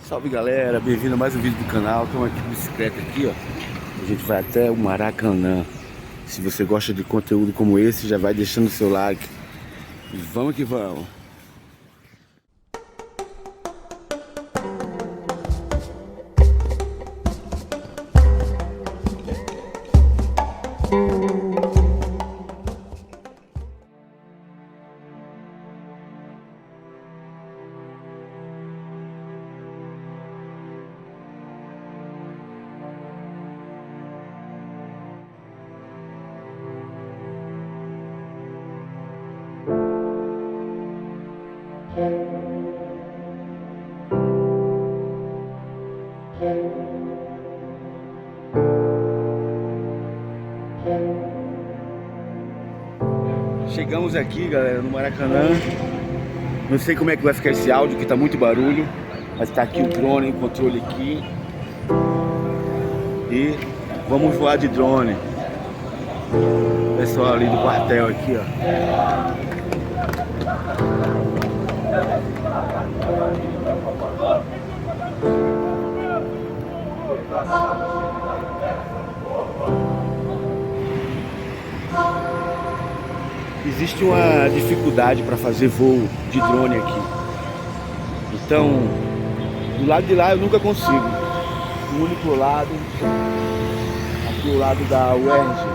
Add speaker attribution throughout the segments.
Speaker 1: Salve galera, bem-vindo a mais um vídeo do canal. Estamos aqui de bicicleta aqui, ó. A gente vai até o Maracanã. Se você gosta de conteúdo como esse, já vai deixando o seu like. E vamos que vamos. Chegamos aqui, galera, no Maracanã. Não sei como é que vai ficar esse áudio, que tá muito barulho, mas tá aqui o drone, o controle aqui. E vamos voar de drone. O pessoal ali do quartel aqui, ó. Existe uma dificuldade para fazer voo de drone aqui. Então, do lado de lá eu nunca consigo. O único lado, aqui o lado da UERJ,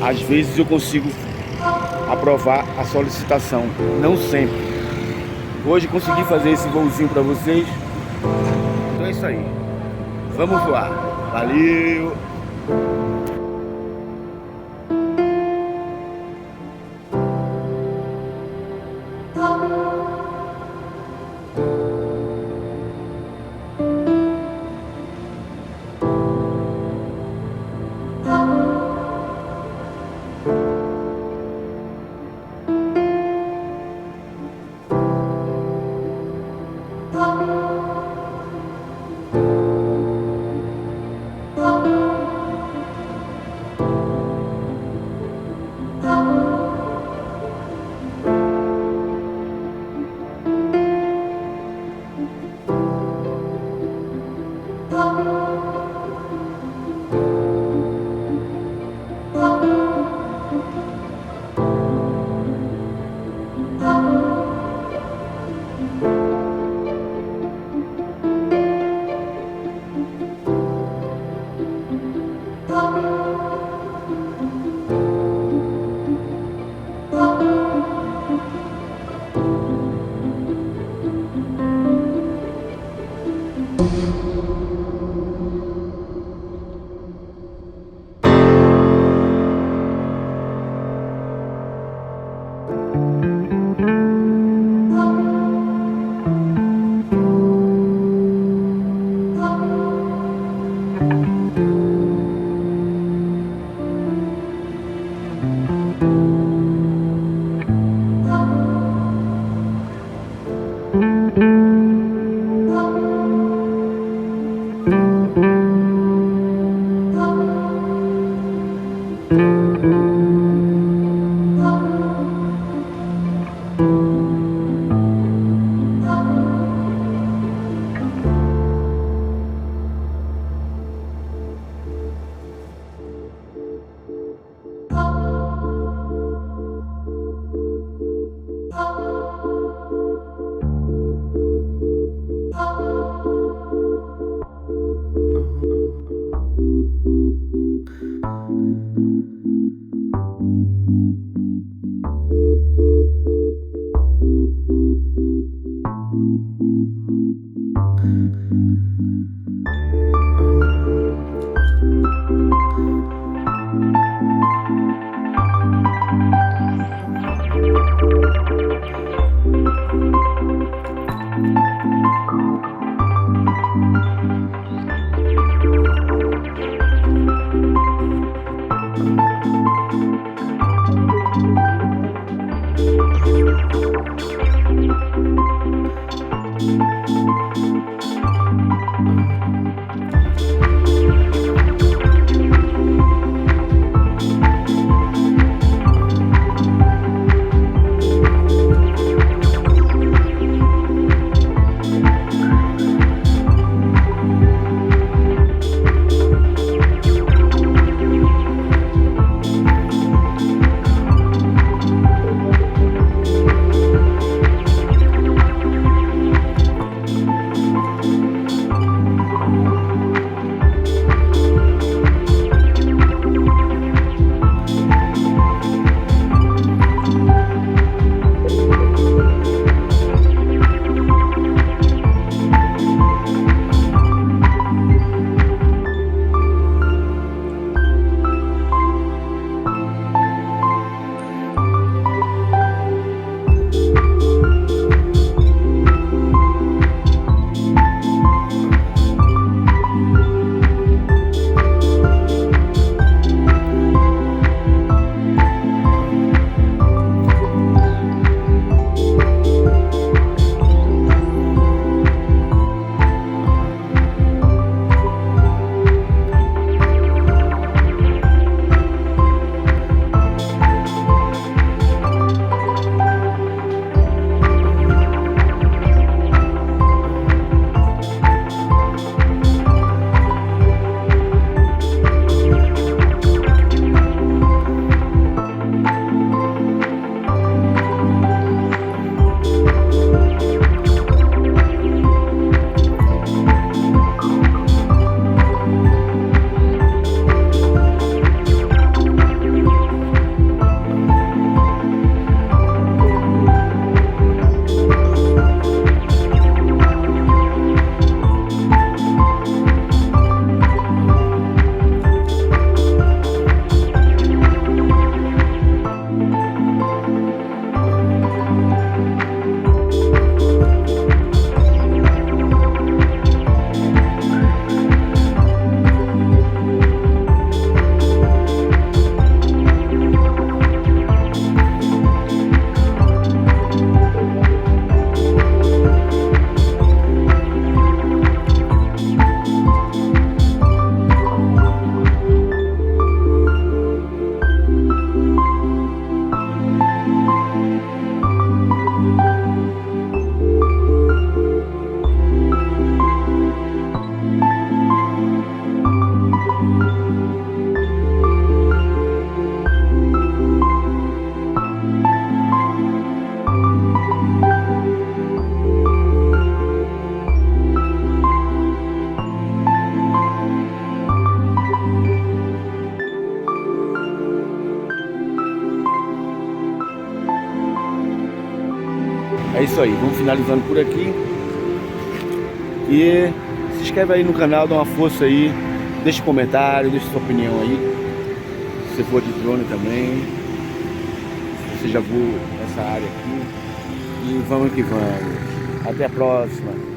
Speaker 1: às vezes eu consigo aprovar a solicitação, não sempre. Hoje consegui fazer esse voozinho para vocês. Então é isso aí. Vamos voar. Valeu! isso aí, vamos finalizando por aqui. E se inscreve aí no canal, dá uma força aí, deixa um comentário, deixa sua opinião aí. Se você for de drone também, se você já voou nessa área aqui. E vamos que vamos. Até a próxima.